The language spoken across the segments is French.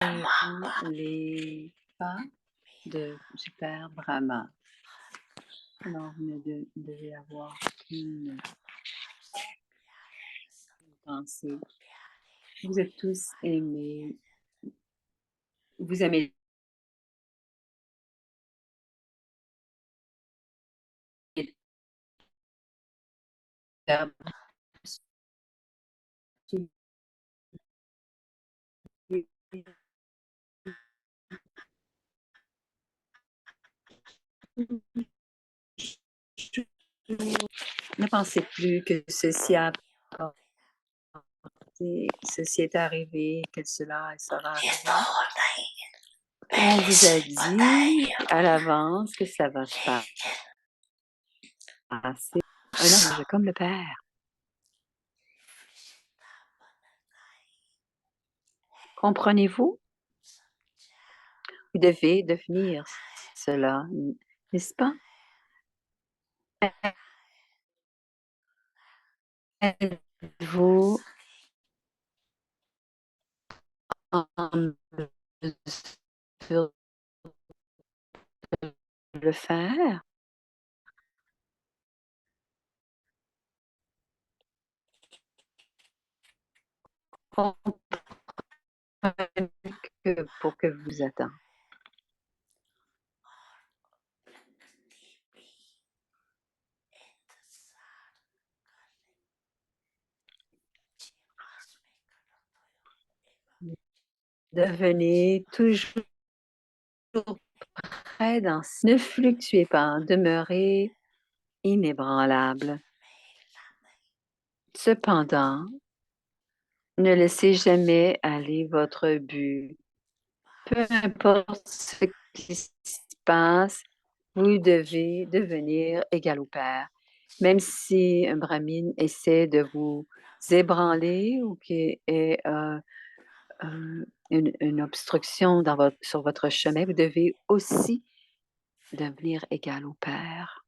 les pas du père Brahma. Alors, vous ne devez avoir qu'une pensée. Vous êtes tous aimés. Vous aimez les verbes. Ne pensez plus que ceci est arrivé, que cela sera arrivé. On vous a dit à l'avance que ça va se passer. Un ange comme le Père. Comprenez-vous? Vous devez devenir cela, n'est-ce pas? Êtes-vous en mesure de le faire? Pour que vous attendez. Devenez toujours près ne fluctuez pas, demeurez inébranlable. Cependant, ne laissez jamais aller votre but. Peu importe ce qui se passe, vous devez devenir égal au Père. Même si un brahmine essaie de vous ébranler ou qu'il y ait une obstruction sur votre chemin, vous devez aussi devenir égal au Père.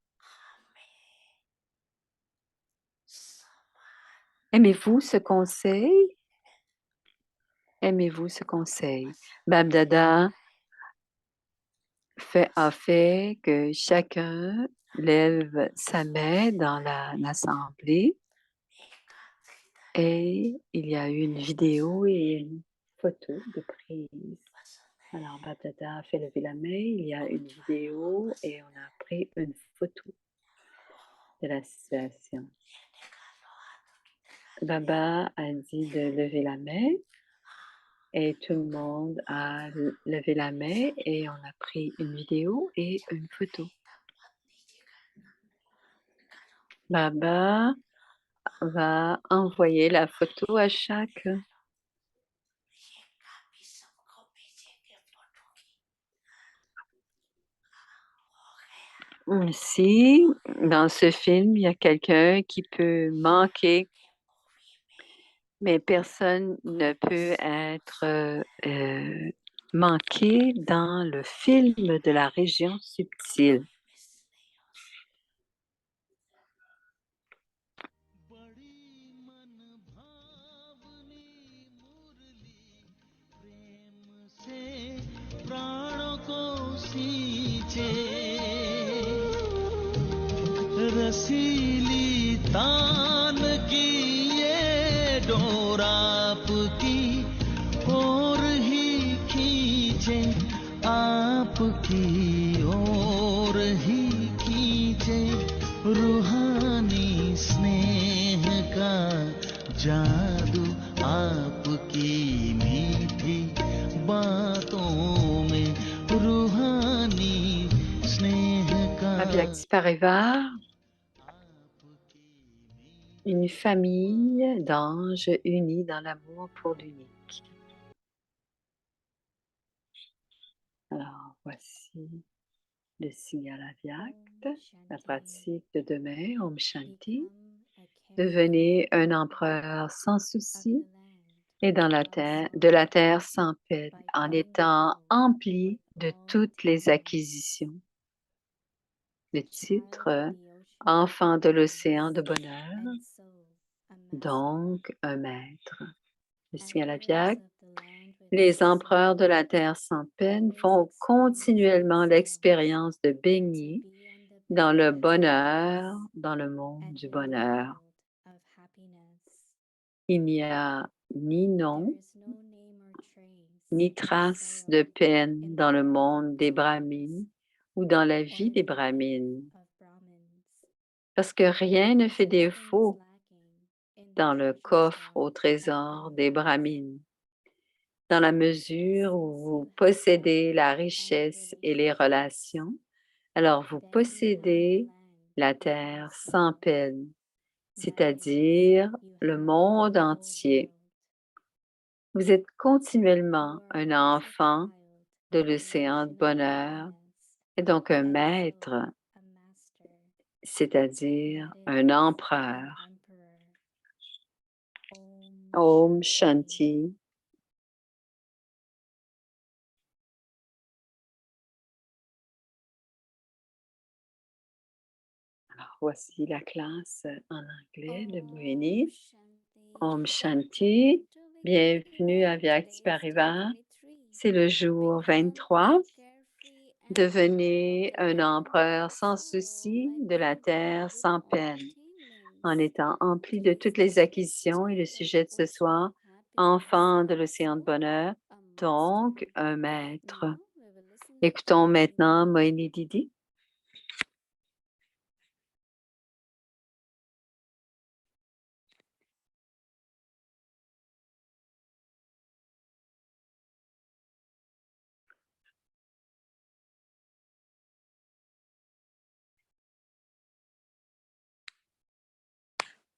Aimez-vous ce conseil? Aimez-vous ce conseil? Babdada a fait que chacun lève sa main dans l'assemblée et il y a eu une vidéo et une photo de prise. Alors, Babdada a fait lever la main, il y a une vidéo et on a pris une photo de la situation. Baba a dit de lever la main et tout le monde a levé la main et on a pris une vidéo et une photo. Baba va envoyer la photo à chaque. Si dans ce film, il y a quelqu'un qui peut manquer, mais personne ne peut être manqué dans le film de la région subtile. प्राणों को सींचे रसीली तान की ये डोर आपकी ओर ही खींचे आपकी ओर ही खींचे रूहानी स्नेह का जादू आपकी मीठी बातों में रूहानी स्नेह का Abhyakti Parivar, une famille d'anges unis dans l'amour pour l'unique. Alors, voici le signal Avyakt, la pratique de demain, Om Shanti. Devenez un empereur sans souci et de la terre sans peine, en étant empli de toutes les acquisitions. Le titre, Enfant de l'océan de bonheur, donc un maître. Le signal Avyakt, Les empereurs de la terre sans peine font continuellement l'expérience de baigner dans le bonheur, dans le monde du bonheur. Il n'y a ni nom, ni trace de peine dans le monde des Brahmines ou dans la vie des Brahmines, parce que rien ne fait défaut dans le coffre au trésor des Brahmines. Dans la mesure où vous possédez la richesse et les relations, alors vous possédez la terre sans peine, c'est-à-dire le monde entier. Vous êtes continuellement un enfant de l'océan de bonheur et donc un maître, c'est-à-dire un empereur. Om Shanti. Alors, voici la classe en anglais de Moini. Om Shanti. Bienvenue à Vyakti Parivar. C'est le jour 23. Devenez un empereur sans souci de la terre sans peine, en étant empli de toutes les acquisitions et le sujet de ce soir, enfant de l'océan de bonheur, donc un maître. Écoutons maintenant Moini Didi.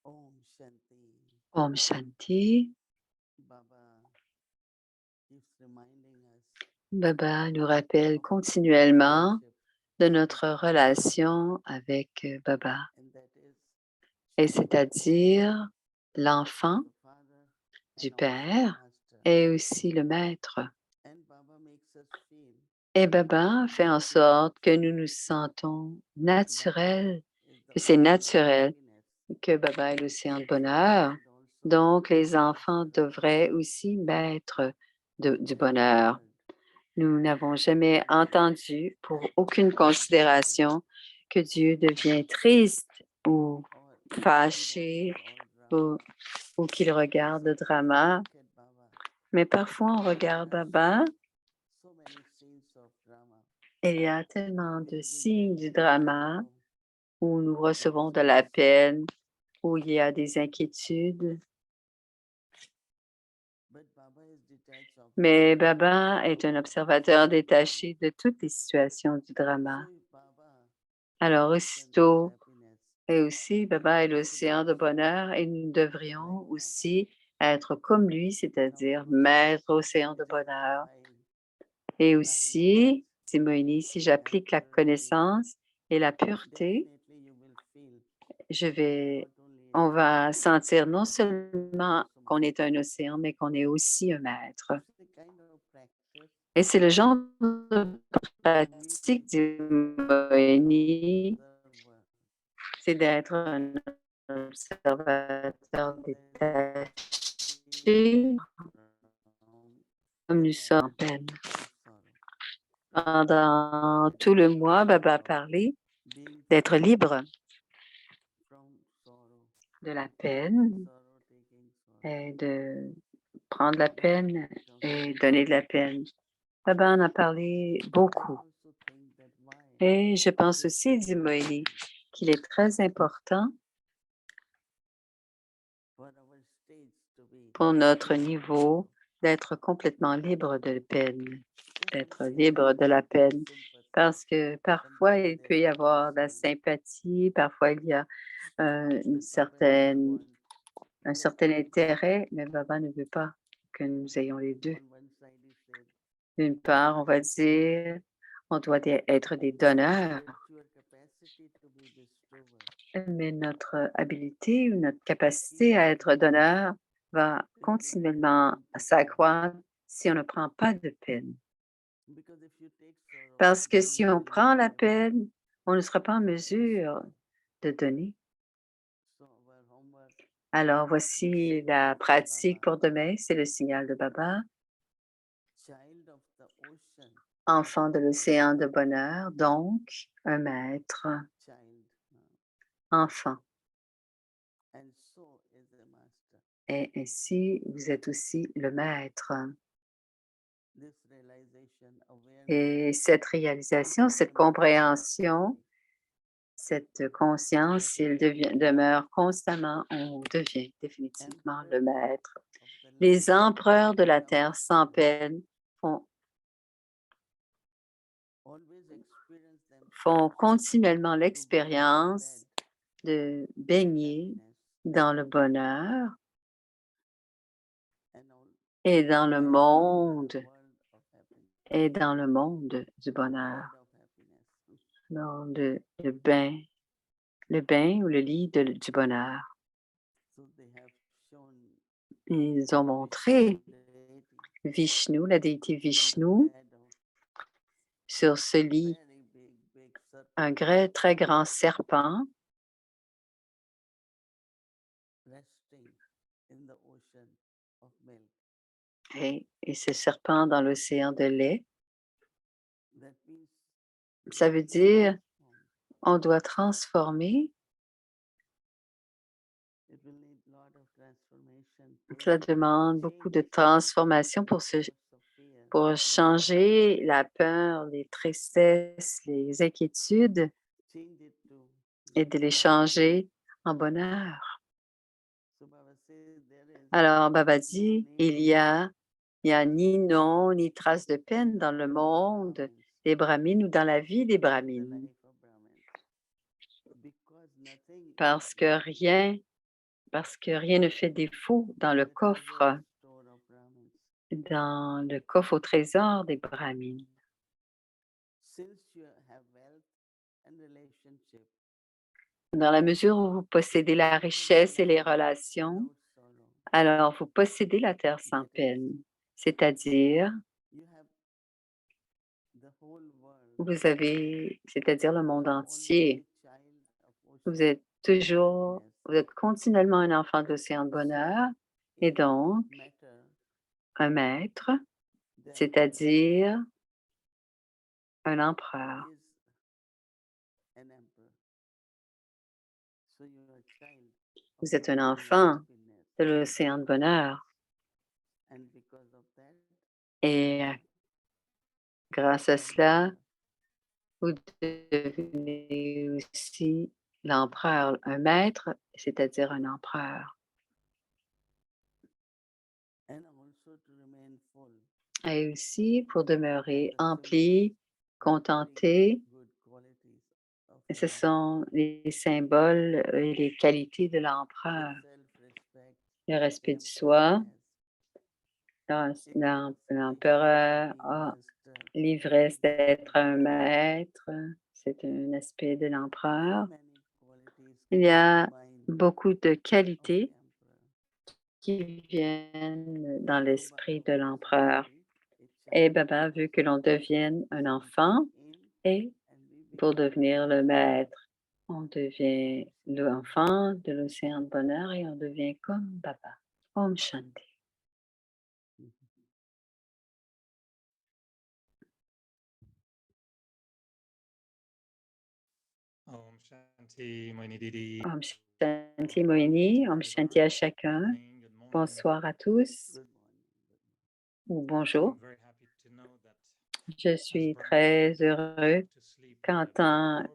Om Shanti. Om Shanti. Baba keeps reminding us Baba nous rappelle continuellement de notre relation avec Baba, and that is et c'est-à-dire l'enfant the father du and also the Père master. et aussi le Maître. And Baba makes us feel Et Baba fait en sorte que nous nous sentons naturels, que c'est naturel que Baba est l'océan de bonheur. Donc, les enfants devraient aussi mettre du bonheur. Nous n'avons jamais entendu, pour aucune considération, que Dieu devient triste ou fâché ou qu'il regarde le drama. Mais parfois, on regarde Baba. Il y a tellement de signes du drama où nous recevons de la peine, où il y a des inquiétudes. Mais Baba est un observateur détaché de toutes les situations du drama. Alors, aussitôt, et aussi, Baba est l'océan de bonheur et nous devrions aussi être comme lui, c'est-à-dire maître océan de bonheur. Et aussi, dit Moini, si j'applique la connaissance et la pureté, on va sentir non seulement qu'on est un océan, mais qu'on est aussi un maître. Et c'est le genre de pratique, dit Moini, c'est d'être un observateur détaché, comme nous sommes en peine. Pendant tout le mois, Baba a parlé d'être libre de la peine et de prendre la peine et donner de la peine. Baba en a parlé beaucoup. Et je pense aussi, dit Moïli, qu'il est très important pour notre niveau d'être complètement libre de peine, d'être libre de la peine. Parce que parfois, il peut y avoir de la sympathie, parfois il y a un certain intérêt, mais Baba ne veut pas que nous ayons les deux. D'une part, on va dire, on doit être des donneurs, mais notre habilité ou notre capacité à être donneur va continuellement s'accroître si on ne prend pas de peine. Parce que si on prend la peine, on ne sera pas en mesure de donner. Alors, voici la pratique pour demain, c'est le signal de Baba. the ocean enfant de l'océan de bonheur, donc un maître, child, enfant. and so is a master. Et ainsi, vous êtes aussi le maître. This realization, awareness, Et cette réalisation, cette compréhension, cette conscience, il demeure constamment, on devient définitivement le maître. of the Les land empereurs de la terre sans peine font always experience font themselves continuellement to be l'expérience led de in baigner happiness dans le bonheur and all et dans le and monde, world of happiness, et dans le monde du bonheur, world of happiness. dans le bain ou le lit du bonheur. So they have shown Ils ont montré deity Vishnu, la déité in the Vishnu, bed of sur ce lit, very big un serpent très grand serpent resting in the ocean of milk. et ce serpent dans l'océan de lait. That means Ça veut dire transform. on doit transformer. It will need lot of transformation to Cela demande beaucoup de change transformation source of fear, pour worry, changer la peur, les tristesses, les inquiétudes change it to et de les changer en bonheur. So Baba says there is Alors, Baba no dit, name il y a ni nom, ni trace de peine dans le monde des Brahmines ou dans la vie des in the Brahmines, life of Brahmins. Because nothing parce is que rien, parce que rien ne fait défaut dans le in the coffre, treasure store of Brahmins. au trésor des Brahmines. Since you have wealth and relationship, Dans la mesure où vous possédez la you have the richesse et les land relations, without sorrow. alors vous possédez la terre sans That is, peine, c'est-à-dire you have the whole world. vous avez, c'est-à-dire le You monde are always entier. a child of Vous ocean êtes toujours, happiness. vous êtes continuellement un enfant de l'océan de bonheur So et it donc matter un maître, that c'est-à-dire un who empereur. is an emperor. So you are a child of Vous êtes un ocean enfant happiness. de l'océan de bonheur And because of that, et you grâce à become cela, emperor. vous devenez aussi l'empereur, un maître, c'est-à-dire un empereur. And also to remain full. Et aussi pour demeurer The empli, contenté. good qualities of Ce an sont les symboles et les qualités de l'empereur. emperor. Self-respect, Le the respect du emperor soi. has. L'empereur Being a master. l'ivresse d'être un maître. C'est un aspect de Very l'empereur. many qualities Il come y to a the mind beaucoup de of the qualités emperor. qui viennent dans So l'esprit de Baba wants us to l'empereur. be a Et child Baba of veut que l'on ocean devienne un and enfant in et and we pour become devenir le master. maître, on devient l'enfant de l'océan de bonheur et on devient comme Baba. Om Shanti. Om Shanti, Moini Didi. Om Shanti Moini, Om Shanti à chacun. Good morning. Bonsoir à tous Good morning. ou I'm bonjour. very happy to know that Je as suis Brahmins, très we don't heureux go to sleep qu'en before tant,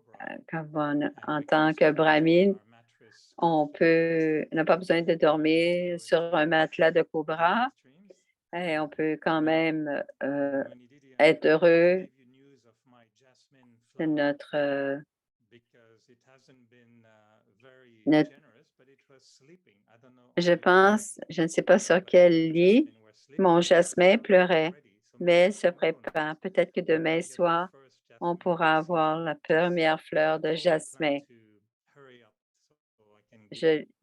Brahma. en And tant we que can sleep brahmine, on our mattress on n'a pas besoin de dormir sur un matelas de cobra et on peut quand même Moini Didi, I être wanted to heureux give you news of my jasmine de flower notre, because it hasn't been very notre generous, but it was sleeping. I don't know je on which pense, bed, je ne sais pas sur but quel the lit jasmine was mon sleeping. It's jasmin dark pleurait, already, so mais elle maybe se tomorrow prépare. night Peut-être que we demain will get the soir, first on jasmine pourra we see. avoir la première fleur de I told the jasmin. plant to hurry up so I can give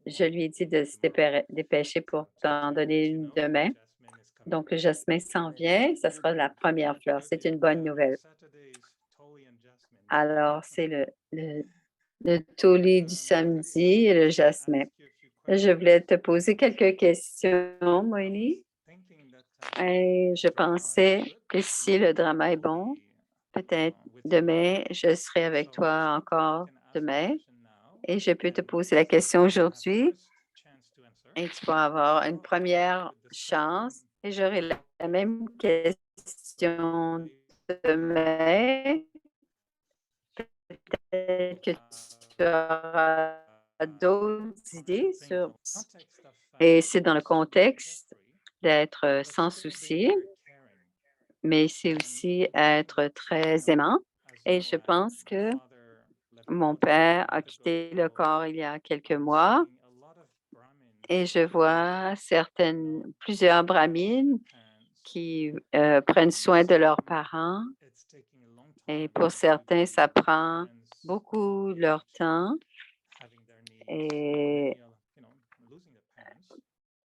Je one lui ai dit de se tomorrow. dépêcher pour So just t'en to let donner you une know, demain. jasmine is coming. Donc, le jasmin s'en vient, ça sera la première fleur. C'est une bonne nouvelle. Saturday is Toli and jasmine. Alors, c'est le taulier du samedi et le jasmin. Je voulais te poser quelques questions, Moïni. Et je pensais que si le drama est bon, peut-être demain, je serai avec toi encore demain et je peux te poser la question aujourd'hui et tu pourras avoir une première chance et j'aurai la même question demain. Peut-être que tu auras d'autres idées sur... Et c'est dans le contexte d'être sans souci, mais c'est aussi être très aimant. Et je pense que mon père a quitté le corps il y a quelques mois et je vois plusieurs brahmines qui prennent soin de leurs parents. Et pour certains, ça prend beaucoup de leur temps et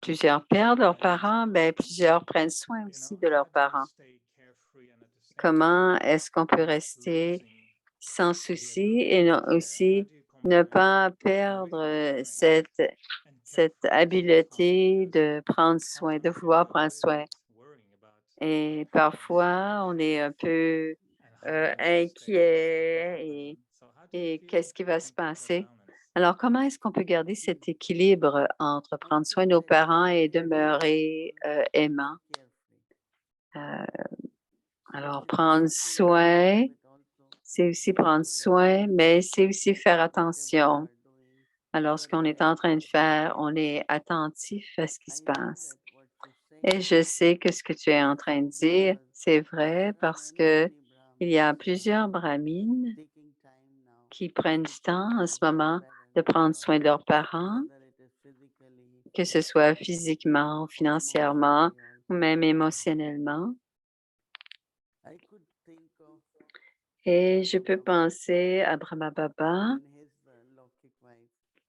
plusieurs perdent leurs parents, mais plusieurs prennent soin aussi de leurs parents. Comment est-ce qu'on peut rester sans souci et aussi ne pas perdre cette habileté de prendre soin, de vouloir prendre soin. Et parfois, on est un peu inquiet et qu'est-ce qui va se passer? Alors, comment est-ce qu'on peut garder cet équilibre entre prendre soin de nos parents et demeurer aimant? Alors, prendre soin, c'est aussi prendre soin, mais c'est aussi faire attention. Alors, ce qu'on est en train de faire, on est attentif à ce qui se passe. Et je sais que ce que tu es en train de dire, c'est vrai parce que il y a plusieurs brahmines qui prennent du temps en ce moment de prendre soin de leurs parents, que ce soit physiquement, financièrement ou même émotionnellement. Et je peux penser à Brahma Baba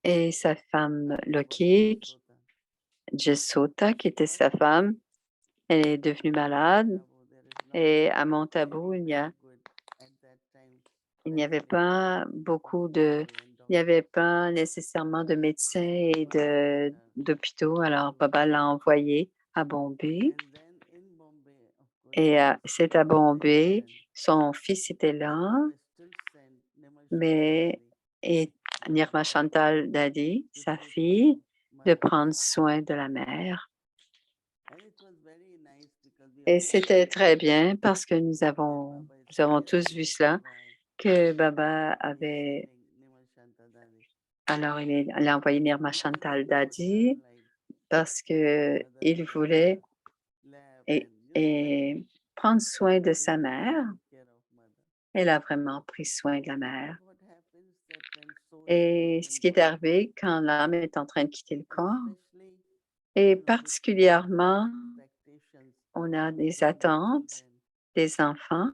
et sa femme Lokik, Jesota, qui était sa femme. Elle est devenue malade et à Montabou, il n'y avait pas il n'y avait pas nécessairement de médecins et d'hôpitaux. Alors, Baba l'a envoyé à Bombay et c'est à Bombay. Son fils était là, mais et Nirma Chantal Dadi, sa fille, de prendre soin de la mère. Et c'était très bien parce que nous avons tous vu cela, que Baba avait... Alors, il a envoyé Nirma Chantal Dadi parce qu'il voulait et prendre soin de sa mère. Elle a vraiment pris soin de la mère. Et ce qui est arrivé quand l'âme est en train de quitter le corps, et particulièrement, on a des attentes des enfants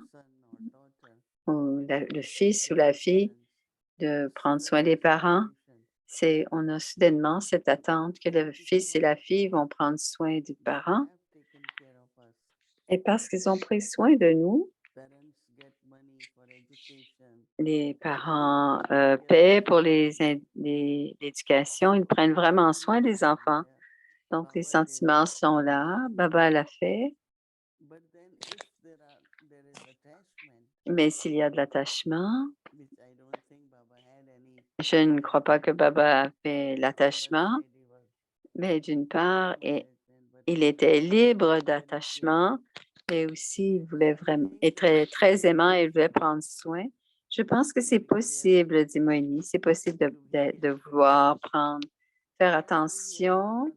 ou le fils ou la fille de prendre soin des parents. On a soudainement cette attente que le fils et la fille vont prendre soin des parents. Et parce qu'ils ont pris soin de nous, les parents paient pour l'éducation, ils prennent vraiment soin des enfants. Donc, les sentiments sont là, Baba l'a fait, mais s'il y a de l'attachement, je ne crois pas que Baba avait l'attachement, mais d'une part, il était libre d'attachement et aussi il voulait vraiment être très, très aimant et il voulait prendre soin. Je pense que c'est possible, dit Moïni, c'est possible de vouloir faire attention.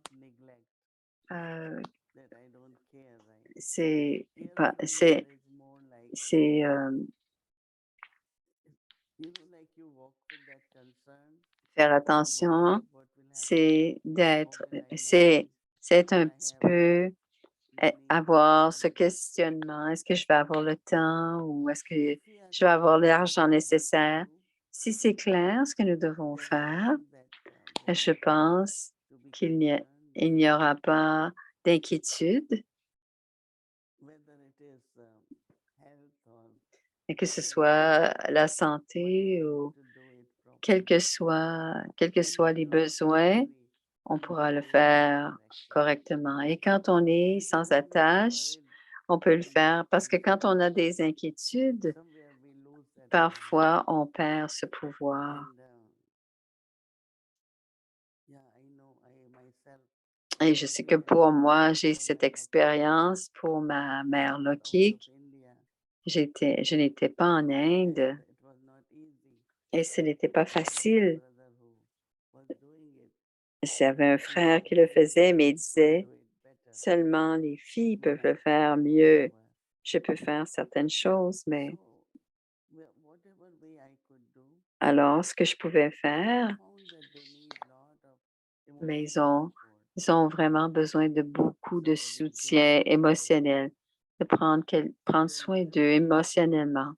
C'est pas, c'est faire attention, c'est c'est un petit peu avoir ce questionnement. Est-ce que je vais avoir le temps ou est-ce que je vais avoir l'argent nécessaire? Si c'est clair ce que nous devons faire, je pense il n'y aura pas d'inquiétude, et que ce soit la santé ou quels que soient les besoins, on pourra le faire correctement. Et quand on est sans attache, on peut le faire parce que quand on a des inquiétudes, parfois on perd ce pouvoir. Et je sais que pour moi, j'ai cette expérience pour ma mère Lokik. Je n'étais pas en Inde et ce n'était pas facile. J'avais un frère qui le faisait, mais il disait, seulement les filles peuvent le faire mieux. Je peux faire certaines choses, mais alors ce que je pouvais faire, mais ils ont vraiment besoin de beaucoup de soutien émotionnel, de prendre soin d'eux émotionnellement.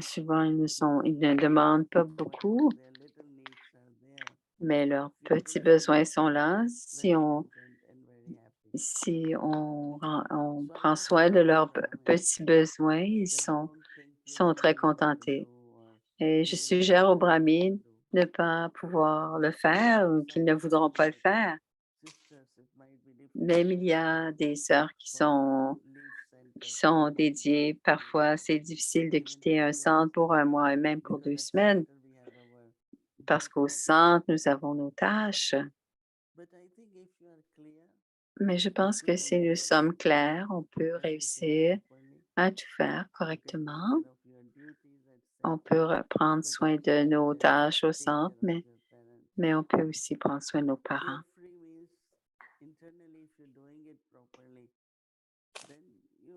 Souvent, ils ne demandent pas beaucoup, mais leurs petits besoins sont là. Si on prend soin de leurs petits besoins, ils sont très contentés. Et je suggère aux brahmines de ne pas pouvoir le faire ou qu'ils ne voudront pas le faire. Même il y a des sœurs qui sont dédiées. Parfois, c'est difficile de quitter un centre pour un mois et même pour 2 semaines parce qu'au centre, nous avons nos tâches. Mais je pense que si nous sommes clairs, on peut réussir à tout faire correctement. On peut prendre soin de nos tâches au centre, mais on peut aussi prendre soin de nos parents.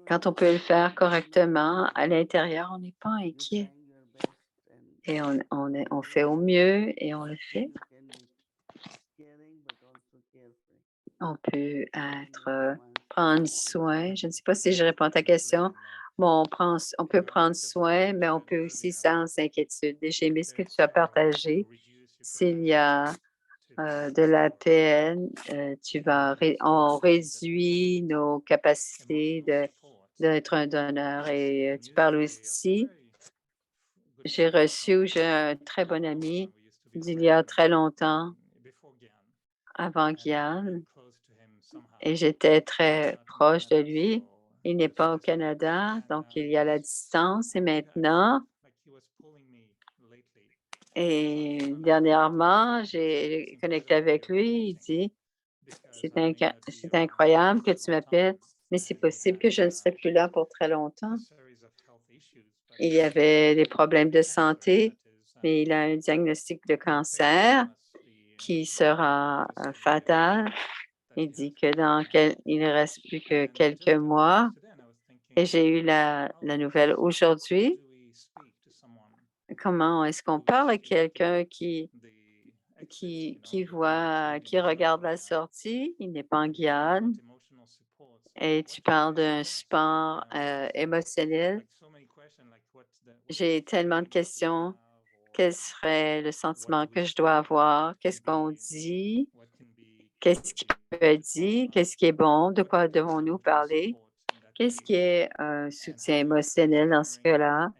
Quand on peut le faire correctement, à l'intérieur, on n'est pas inquiet et on fait au mieux et on le fait. On peut prendre soin. Je ne sais pas si je réponds à ta question. Bon, on peut prendre soin, mais on peut aussi sans inquiétude. Et j'ai aimé ce que tu as partagé. S'il y a de la peine, on réduit nos capacités d'être un donneur. Et tu parles aussi, j'ai un très bon ami d'il y a très longtemps, avant Guyane, et j'étais très proche de lui. Il n'est pas au Canada, donc il y a la distance. Et maintenant, et dernièrement, j'ai connecté avec lui. Il dit, c'est incroyable que tu m'appelles, mais c'est possible que je ne serai plus là pour très longtemps. Il y avait des problèmes de santé, mais il a un diagnostic de cancer qui sera fatal. Il dit que il ne reste plus que quelques mois. Et j'ai eu la nouvelle aujourd'hui. Comment est-ce qu'on parle à quelqu'un qui regarde la sortie? Il n'est pas en Guyane. Et tu parles d'un support émotionnel. J'ai tellement de questions. Quel serait le sentiment que je dois avoir? Qu'est-ce qu'on dit? Qu'est-ce qui peut être dit? Qu'est-ce qui est bon? De quoi devons-nous parler? Qu'est-ce qui est un soutien émotionnel dans ce cas-là?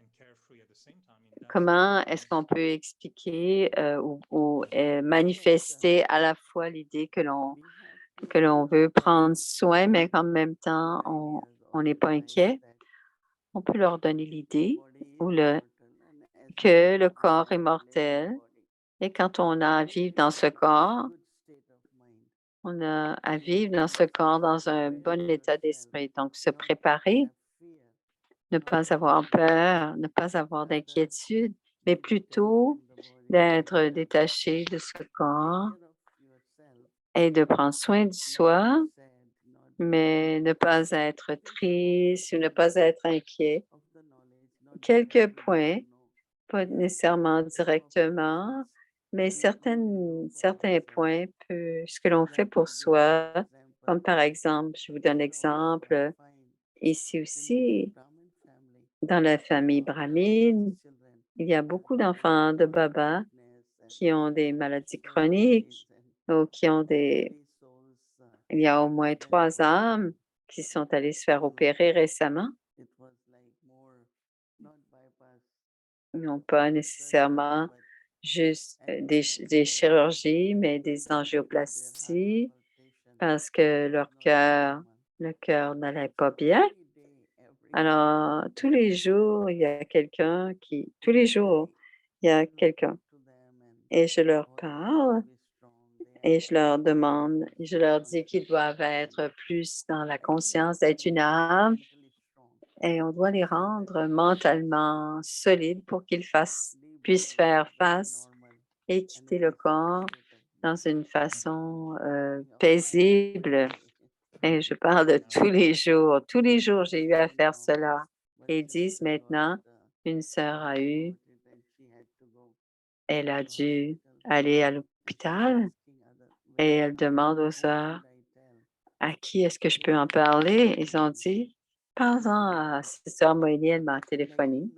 Comment est-ce qu'on peut expliquer ou manifester à la fois l'idée que l'on veut prendre soin, mais qu'en même temps, on n'est pas inquiet? On peut leur donner l'idée que le corps est mortel et quand on a à vivre dans ce corps, on a à vivre dans ce corps dans un bon état d'esprit. Donc, se préparer, ne pas avoir peur, ne pas avoir d'inquiétude, mais plutôt d'être détaché de ce corps et de prendre soin de soi, mais ne pas être triste ou ne pas être inquiet. Quelques points, pas nécessairement directement, mais certains points, ce que l'on fait pour soi, comme par exemple, je vous donne l'exemple, ici aussi, dans la famille brahmine, il y a beaucoup d'enfants de Baba qui ont des maladies chroniques ou il y a au moins 3 âmes qui sont allées se faire opérer récemment. Ils n'ont pas nécessairement juste des chirurgies, mais des angioplasties parce que le cœur n'allait pas bien. Alors, tous les jours, il y a tous les jours, il y a quelqu'un et je leur parle et je leur demande, je leur dis qu'ils doivent être plus dans la conscience d'être une âme et on doit les rendre mentalement solides pour qu'ils puissent faire face et quitter le corps dans une façon paisible. Et je parle de tous les jours. Tous les jours, j'ai eu à faire cela. Et ils disent maintenant, une sœur elle a dû aller à l'hôpital et elle demande aux sœurs, à qui est-ce que je peux en parler? Ils ont dit, parle-en à Sœur Moïse, elle m'a téléphoné.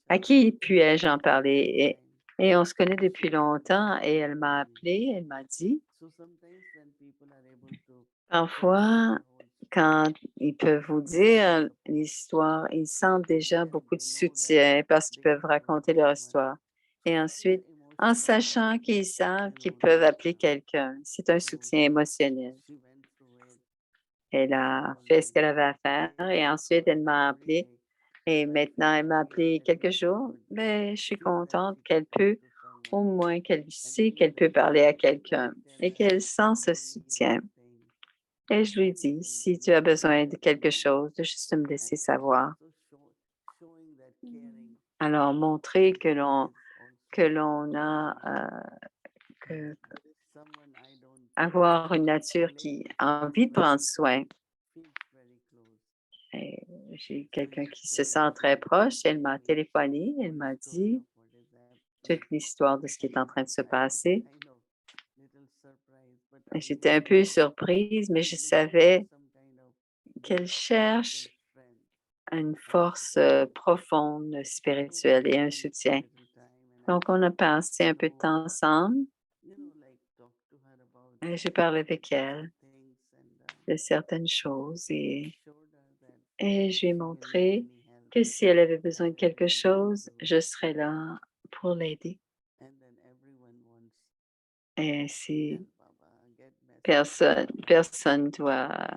À qui puis-je en parler? Et on se connaît depuis longtemps et elle m'a appelé, elle m'a dit, parfois, quand ils peuvent vous dire l'histoire, ils sentent déjà beaucoup de soutien parce qu'ils peuvent raconter leur histoire. Et ensuite, en sachant qu'ils savent qu'ils peuvent appeler quelqu'un, c'est un soutien émotionnel. Elle a fait ce qu'elle avait à faire et ensuite, elle m'a appelé et maintenant, elle m'a appelé quelques jours, mais je suis contente qu'elle peut, au moins qu'elle sait qu'elle peut parler à quelqu'un et qu'elle sent ce soutien. Et je lui dis, si tu as besoin de quelque chose, de juste me laisser savoir. Alors, montrer que l'on a, que avoir une nature qui a envie de prendre soin. Et j'ai quelqu'un qui se sent très proche. Elle m'a téléphoné, elle m'a dit toute l'histoire de ce qui est en train de se passer. J'étais un peu surprise, mais je savais qu'elle cherche une force profonde spirituelle et un soutien. Donc, on a passé un peu de temps ensemble et j'ai parlé avec elle de certaines choses et je lui ai montré que si elle avait besoin de quelque chose, je serais là pour l'aider. Et si personne doit,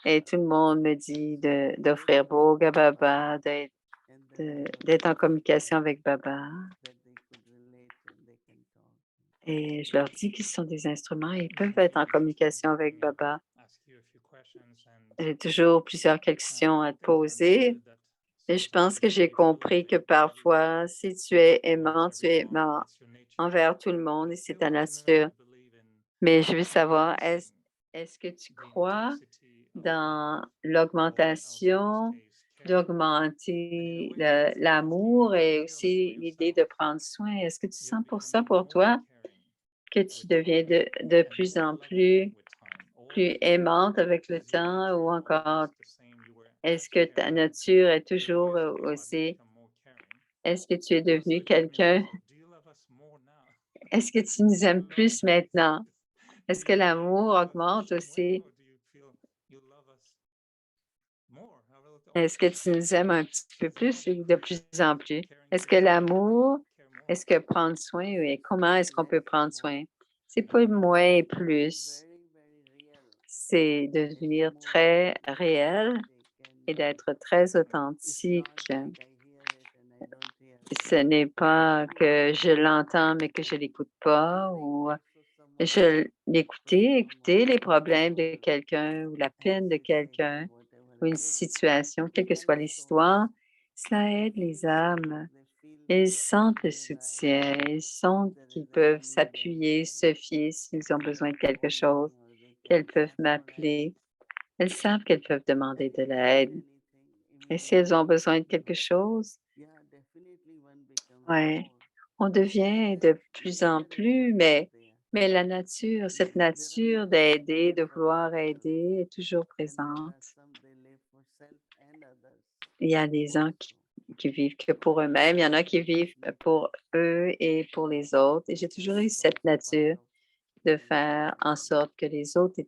et tout le monde me dit d'offrir Boga Baba, d'être en communication avec Baba. Et je leur dis qu'ils sont des instruments et ils peuvent être en communication avec Baba. J'ai toujours plusieurs questions à te poser. Et je pense que j'ai compris que parfois, si tu es aimant envers tout le monde et c'est ta nature. Mais je veux savoir, est-ce que tu crois dans l'augmentation, d'augmenter l'amour et aussi l'idée de prendre soin? Est-ce que tu sens pour ça pour toi que tu deviens de plus en plus aimante avec le temps ou encore est-ce que ta nature est toujours aussi, est-ce que tu es devenu quelqu'un, est-ce que tu nous aimes plus maintenant? Est-ce que l'amour augmente aussi? Est-ce que tu nous aimes un petit peu plus ou de plus en plus? Est-ce que l'amour, est-ce que prendre soin et comment est-ce qu'on peut prendre soin? C'est pas moins et plus, c'est de devenir très réel et d'être très authentique. Ce n'est pas que je l'entends, mais que je l'écoute pas ou je écouter les problèmes de quelqu'un ou la peine de quelqu'un ou une situation, quelle que soit l'histoire, cela aide les âmes. Ils sentent le soutien, ils sentent qu'ils peuvent s'appuyer, se fier s'ils ont besoin de quelque chose, qu'elles peuvent m'appeler. Elles savent qu'elles peuvent demander de l'aide. Et si elles ont besoin de quelque chose, ouais, on devient de plus en plus, mais la nature, cette nature d'aider, de vouloir aider est toujours présente. Il y a des gens qui vivent que pour eux-mêmes, il y en a qui vivent pour eux et pour les autres. Et j'ai toujours eu cette nature de faire en sorte que les autres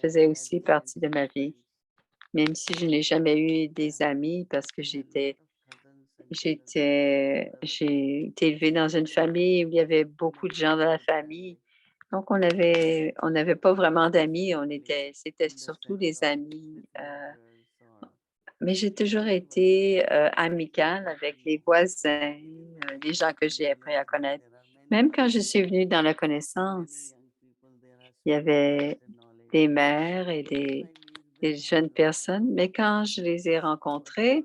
faisaient aussi partie de ma vie. Même si je n'ai jamais eu des amis parce que j'ai été élevée dans une famille où il y avait beaucoup de gens dans la famille. Donc, on n'avait pas vraiment d'amis. C'était surtout des amis. Mais j'ai toujours été amicale avec les voisins, les gens que j'ai appris à connaître. Même quand je suis venue dans la connaissance, il y avait des mères et des jeunes personnes, mais quand je les ai rencontrés,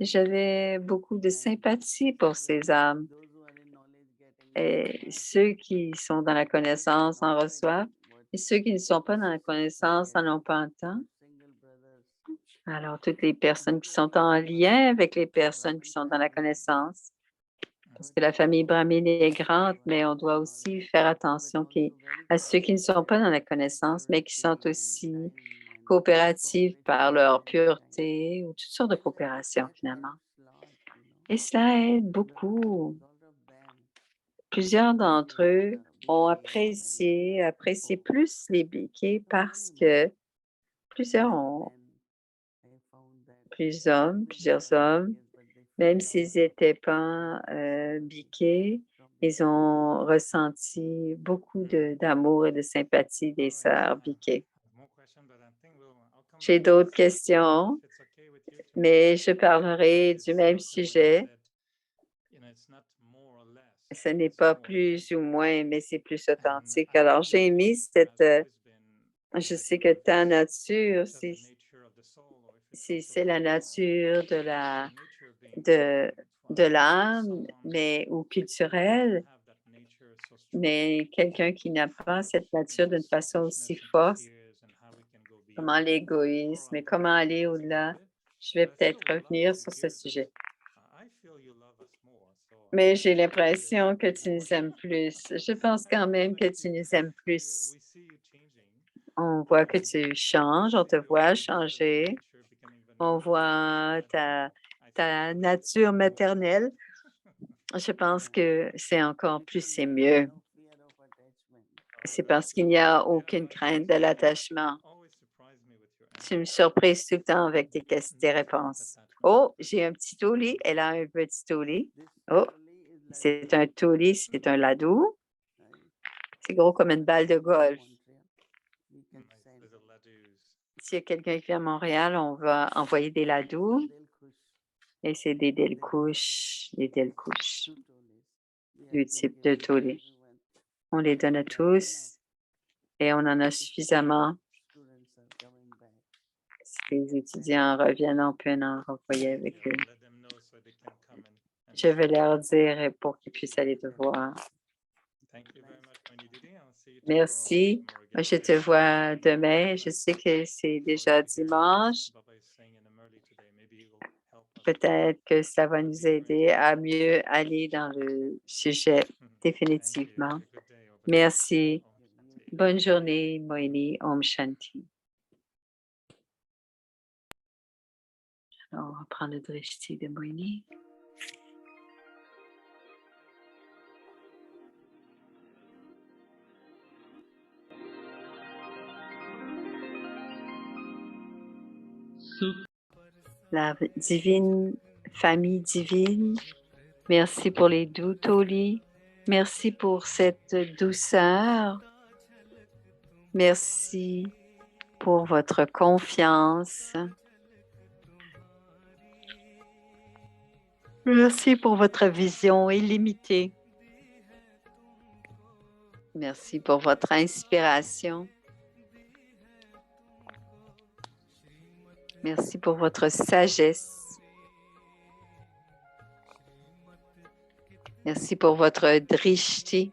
j'avais beaucoup de sympathie pour ces âmes. Et ceux qui sont dans la connaissance en reçoivent, et ceux qui ne sont pas dans la connaissance en ont pas tant. Alors, toutes les personnes qui sont en lien avec les personnes qui sont dans la connaissance, parce que la famille brahmine est grande, mais on doit aussi faire attention à ceux qui ne sont pas dans la connaissance, mais qui sont aussi coopératives par leur pureté ou toutes sortes de coopérations finalement. Et cela aide beaucoup. Plusieurs d'entre eux ont apprécié plus les béquets parce que plusieurs hommes, même s'ils n'étaient pas biqués, ils ont ressenti beaucoup d'amour et de sympathie des sœurs biquées. J'ai d'autres questions, mais je parlerai du même sujet. Ce n'est pas plus ou moins, mais c'est plus authentique. Alors, j'ai mis je sais que ta nature, c'est la nature de l'âme, mais ou culturelle, mais quelqu'un qui n'a pas cette nature d'une façon aussi forte, comment l'égoïsme et comment aller au-delà. Je vais peut-être revenir sur ce sujet. Mais j'ai l'impression que tu nous aimes plus. Je pense quand même que tu nous aimes plus. On voit que tu changes, on te voit changer. On voit ta nature maternelle. Je pense que c'est encore plus, c'est mieux. C'est parce qu'il n'y a aucune crainte de l'attachement. Tu me surprises tout le temps avec tes réponses. Oh, j'ai un petit touli. Elle a un petit touli. Oh, c'est un touli, c'est un ladou. C'est gros comme une balle de golf. S'il y a quelqu'un qui vient à Montréal, on va envoyer des ladous. Et c'est des delcouches, du type de touli. On les donne à tous et on en a suffisamment. Si les étudiants reviennent, on peut en renvoyer avec eux. Je vais leur dire pour qu'ils puissent aller te voir. Merci. Je te vois demain. Je sais que c'est déjà dimanche. Peut-être que ça va nous aider à mieux aller dans le sujet définitivement. Merci. Bonne journée, Moini. Om Shanti. Alors, on va prendre le drishti de Moini. La divine famille divine, merci pour les doux tolis. Merci pour cette douceur. Merci pour votre confiance. Merci pour votre vision illimitée. Merci pour votre inspiration. Merci pour votre sagesse. Merci pour votre drishti.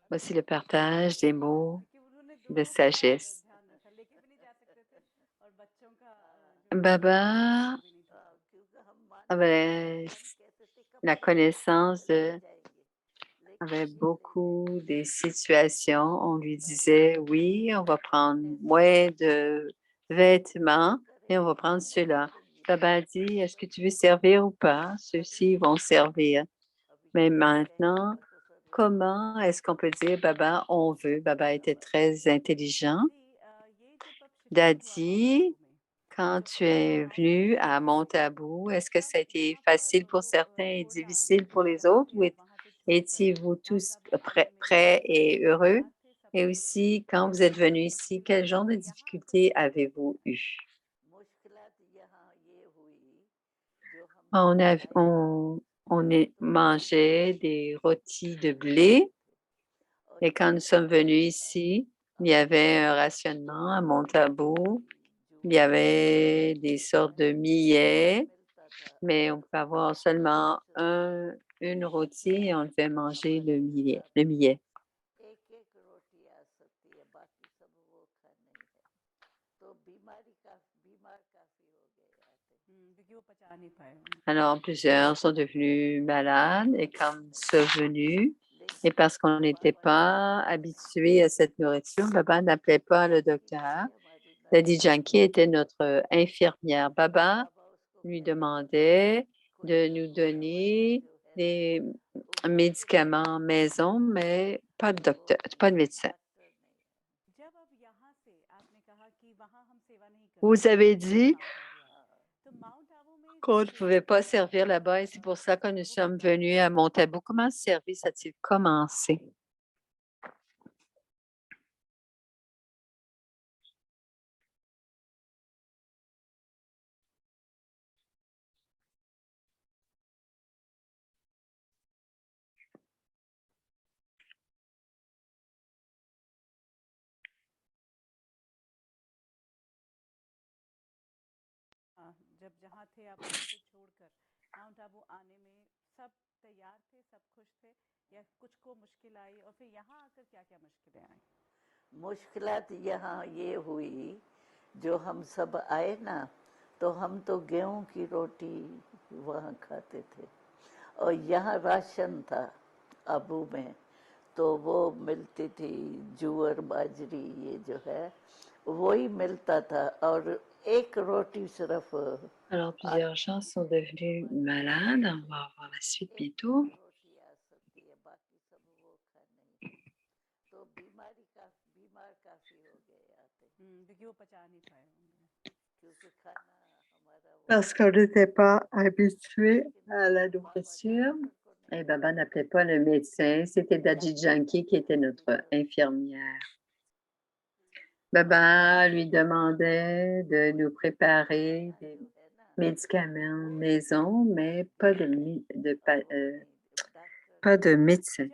Voici le partage des mots de sagesse. Baba avait la connaissance avait beaucoup des situations. On lui disait, oui, on va prendre moins de vêtements et on va prendre ceux-là. Baba a dit, est-ce que tu veux servir ou pas? Ceux-ci vont servir. Mais maintenant, comment est-ce qu'on peut dire, Baba, on veut? Baba était très intelligent. Daddy, quand tu es venu à Montabou, est-ce que ça a été facile pour certains et difficile pour les autres ou étiez-vous tous prêts et heureux? Et aussi, quand vous êtes venu ici, quel genre de difficultés avez-vous eu? On mangeait des rôtis de blé et quand nous sommes venus ici, il y avait un rationnement à Montabou. Il y avait des sortes de millets, mais on pouvait avoir seulement une rôtie et on devait manger le millet. Alors, plusieurs sont devenus malades et comme venus, et parce qu'on n'était pas habitué à cette nourriture, Baba n'appelait pas le docteur. Daddy Janki était notre infirmière. Baba lui demandait de nous donner des médicaments maison, mais pas de docteur, pas de médecin. Vous avez dit qu'on ne pouvait pas servir là-bas et c'est pour ça que nous sommes venus à Montabou. Comment ce service a-t-il commencé? मुश्किलात यहाँ ये हुई जो हम सब आए ना तो हम तो गेहूं की रोटी वहाँ खाते थे और यहाँ राशन था अबू में तो वो मिलती थी जूअर बाजरी ये जो है वही मिलता था और एक रोटी सिर्फ Alors, plusieurs gens sont devenus malades. On va voir la suite bientôt. Parce qu'on n'était pas habitué à la nourriture. Et Baba n'appelait pas le médecin. C'était Daddy Janki qui était notre infirmière. Baba lui demandait de nous préparer des médicaments maison, mais pas de médecin.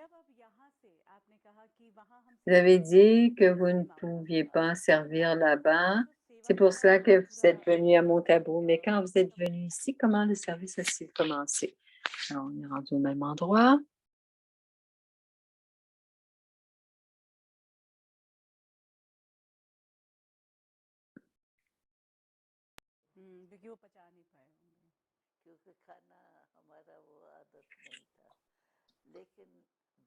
Vous avez dit que vous ne pouviez pas servir là-bas. C'est pour cela que vous êtes venu à Montabou. Mais quand vous êtes venu ici, comment le service a-t-il commencé? Alors, on est rendu au même endroit. क्योंकि खाना हमारा वो आदत नहीं था लेकिन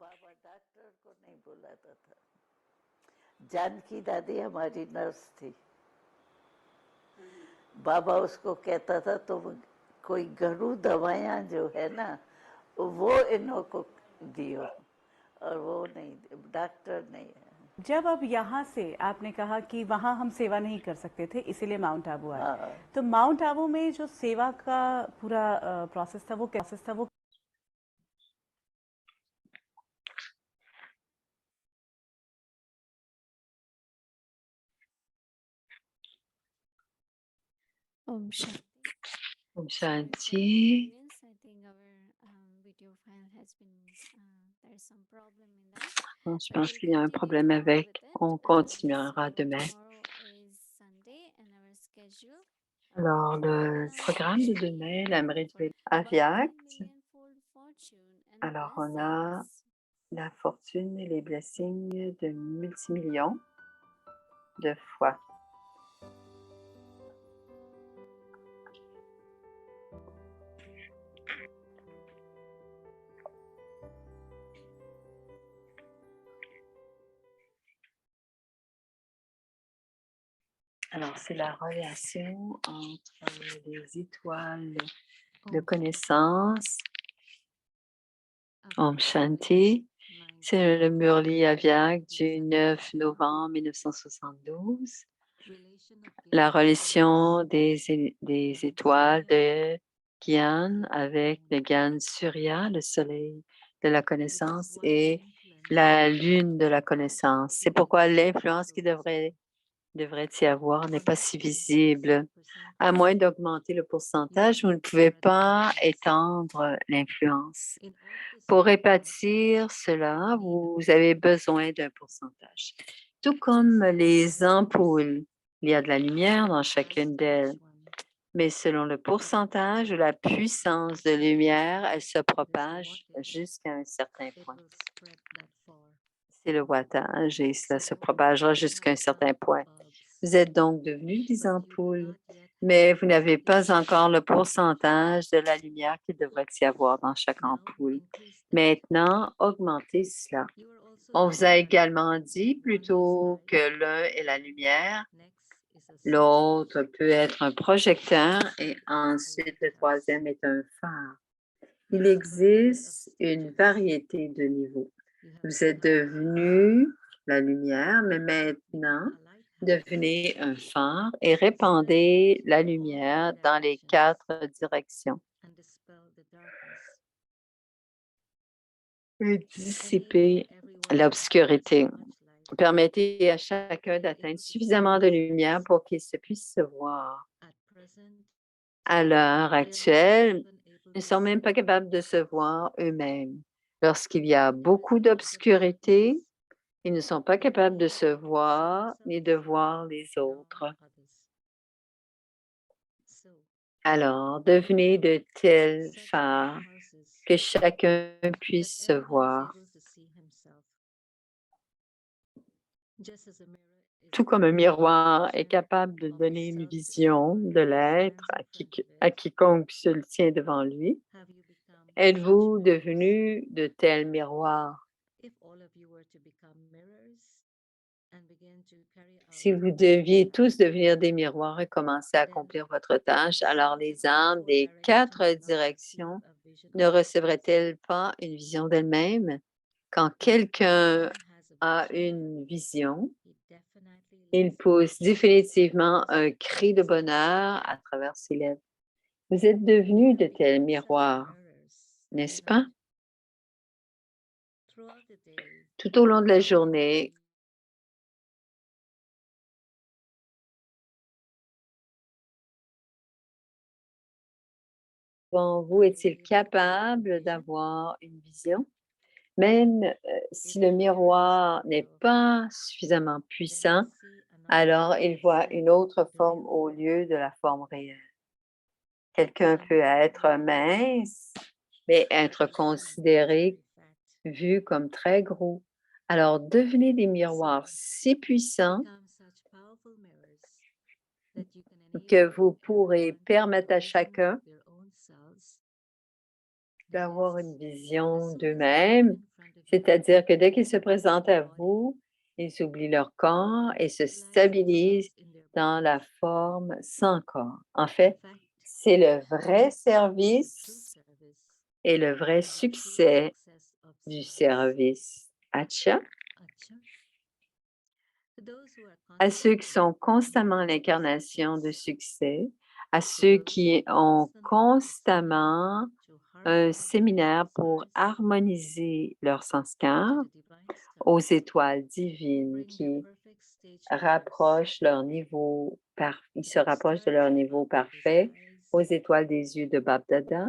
बाबा डॉक्टर को नहीं बुलाता था जानकी दादी हमारी नर्स थी बाबा उसको कहता था तो कोई घरेलू दवाइयाँ जो है ना वो इन्हों को दियो और वो नहीं डॉक्टर नहीं है जब अब यहाँ से आपने कहा कि वहाँ हम सेवा नहीं कर सकते थे इसीलिए माउंट आबू आए तो माउंट आबू में जो सेवा का पूरा प्रोसेस था वो Om Shanti. Om Shanti. I think our video file has been, there's some problem in that. Bon, je pense qu'il y a un problème avec. On continuera demain. Tomorrow is Sunday and our schedule. Alors, le programme de demain, la mérite Aviact. Alors, on a la fortune et les blessings de multimillions de fois. Alors, c'est la relation entre les étoiles de connaissance. Om Shanti. C'est le Murli Aviac du 9 novembre 1972. la relation des étoiles de Gyan avec le Gyan Surya, le soleil de la connaissance, et la lune de la connaissance. C'est pourquoi l'influence qui devrait y avoir n'est pas si visible. À moins d'augmenter le pourcentage, vous ne pouvez pas étendre l'influence. Pour répartir cela, vous avez besoin d'un pourcentage. Tout comme les ampoules, il y a de la lumière dans chacune d'elles, mais selon le pourcentage ou la puissance de lumière, elle se propage jusqu'à un certain point. C'est le wattage et cela se propagera jusqu'à un certain point. Vous êtes donc devenus des ampoules, mais vous n'avez pas encore le pourcentage de la lumière qu'il devrait y avoir dans chaque ampoule. Maintenant, augmentez cela. On vous a également dit plutôt que l'un est la lumière, l'autre peut être un projecteur et ensuite le troisième est un phare. Il existe une variété de niveaux. Vous êtes devenu la lumière, mais maintenant, devenez un phare et répandez la lumière dans les 4 directions. Et dissipez l'obscurité. Permettez à chacun d'atteindre suffisamment de lumière pour qu'il se puisse se voir. À l'heure actuelle, ils ne sont même pas capables de se voir eux-mêmes. Lorsqu'il y a beaucoup d'obscurité, ils ne sont pas capables de se voir ni de voir les autres. Alors, devenez de tels phares que chacun puisse se voir. Tout comme un miroir est capable de donner une vision de l'être à quiconque se le tient devant lui, êtes-vous devenus de tels miroirs? Si vous deviez tous devenir des miroirs et commencer à accomplir votre tâche, alors les âmes des 4 directions ne recevraient-elles pas une vision d'elles-mêmes? Quand quelqu'un a une vision, il pousse définitivement un cri de bonheur à travers ses lèvres. Vous êtes devenus de tels miroirs, n'est-ce pas? Tout au long de la journée, vous est-il capable d'avoir une vision? Même si le miroir n'est pas suffisamment puissant, alors il voit une autre forme au lieu de la forme réelle. Quelqu'un peut être mince, mais être considéré, vu comme très gros. Alors, devenez des miroirs si puissants que vous pourrez permettre à chacun d'avoir une vision d'eux-mêmes, c'est-à-dire que dès qu'ils se présentent à vous, ils oublient leur corps et se stabilisent dans la forme sans corps. En fait, c'est le vrai service et le vrai succès du service. Acha. À ceux qui sont constamment l'incarnation de succès, à ceux qui ont constamment un séminaire pour harmoniser leur sanskar aux étoiles divines qui rapprochent leur niveau, ils se rapprochent de leur niveau parfait aux étoiles des yeux de Babdada,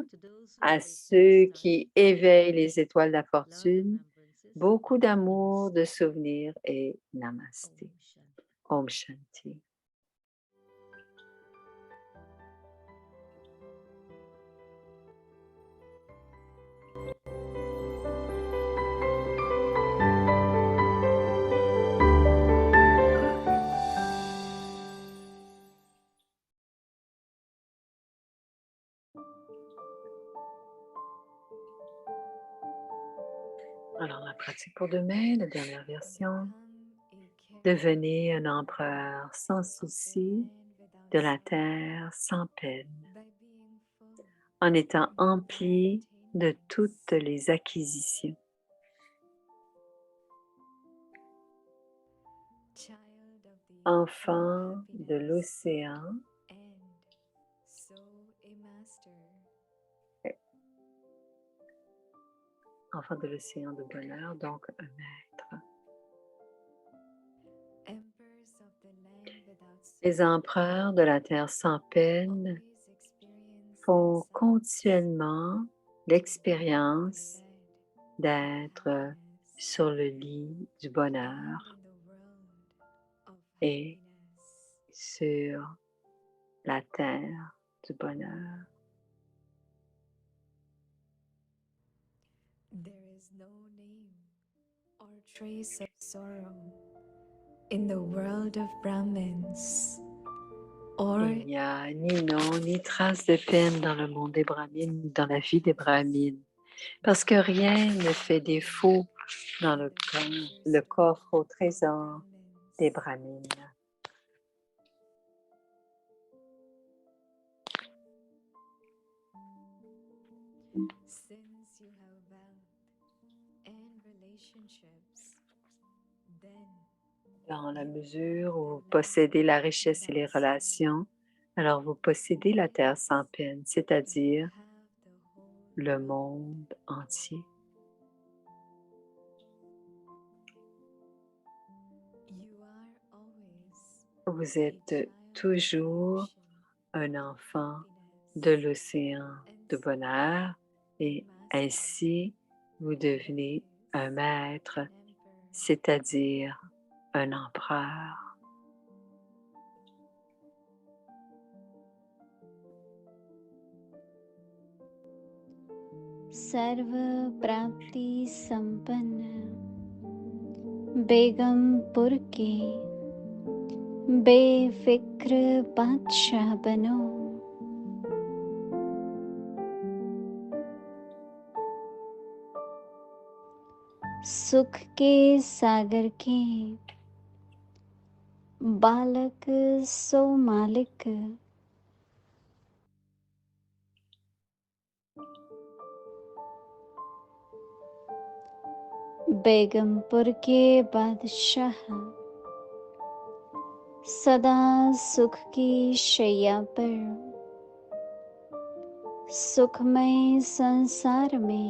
à ceux qui éveillent les étoiles de la fortune, beaucoup d'amour, de souvenirs et namasté. Om Shanti. Alors, la pratique pour demain, la dernière version. Devenez un empereur sans souci, de la terre sans peine, en étant empli de toutes les acquisitions. enfants de l'océan, enfants de l'océan de bonheur, donc un maître. Les empereurs de la terre sans peine font continuellement l'expérience d'être sur le lit du bonheur et sur la terre du bonheur. There is no name or trace of sorrow in the world of Brahmins, or Il n'y a ni nom ni trace de peine dans le monde des Brahmines, dans la vie des Brahmines, parce que rien ne fait défaut dans le coffre au trésor des Brahmines. since you have wealth and relationships, then Dans la mesure où vous possédez la richesse et les relations, alors vous possédez la terre sans peine, c'est-à-dire have the whole le monde entier. you are always Vous a êtes child toujours of un enfant happiness, de l'océan de bonheur et ainsi vous devenez un maître, an emperor, c'est-à-dire un empereur. सर्व प्राप्ति संपन्न बेगमपुर के बेफिक्र बादशाह बनो। सुख के सागर के बालक सो मालिक। बेगमपुर के बादशाह सदा सुख की शैया पर सुखमय संसार में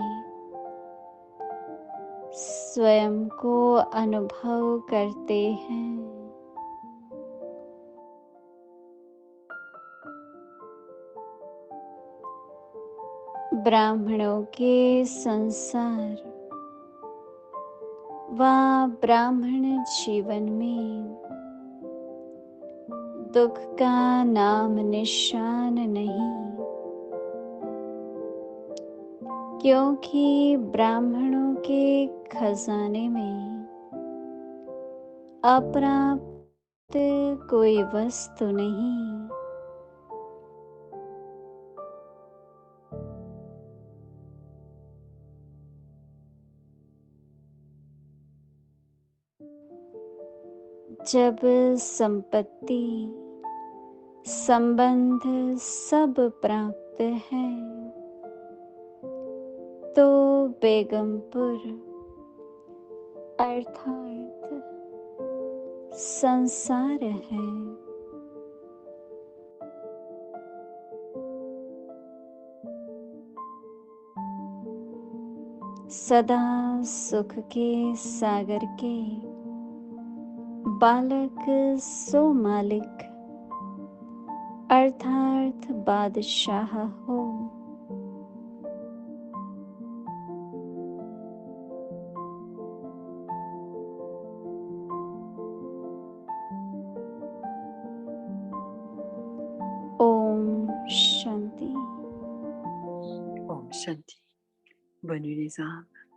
स्वयं को अनुभव करते हैं। ब्राह्मणों के संसार व ब्राह्मण जीवन में दुख का नाम निशान नहीं, क्योंकि ब्राह्मणों के खजाने में अप्राप्त कोई वस्तु नहीं। जब संपत्ति संबंध सब प्राप्त है तो बेगमपुर अर्थात संसार है। सदा सुख के सागर के बालक सो मालिक अर्थात बादशाह हो। ओम Shanti. Om Shanti. Bonne nuit les âmes.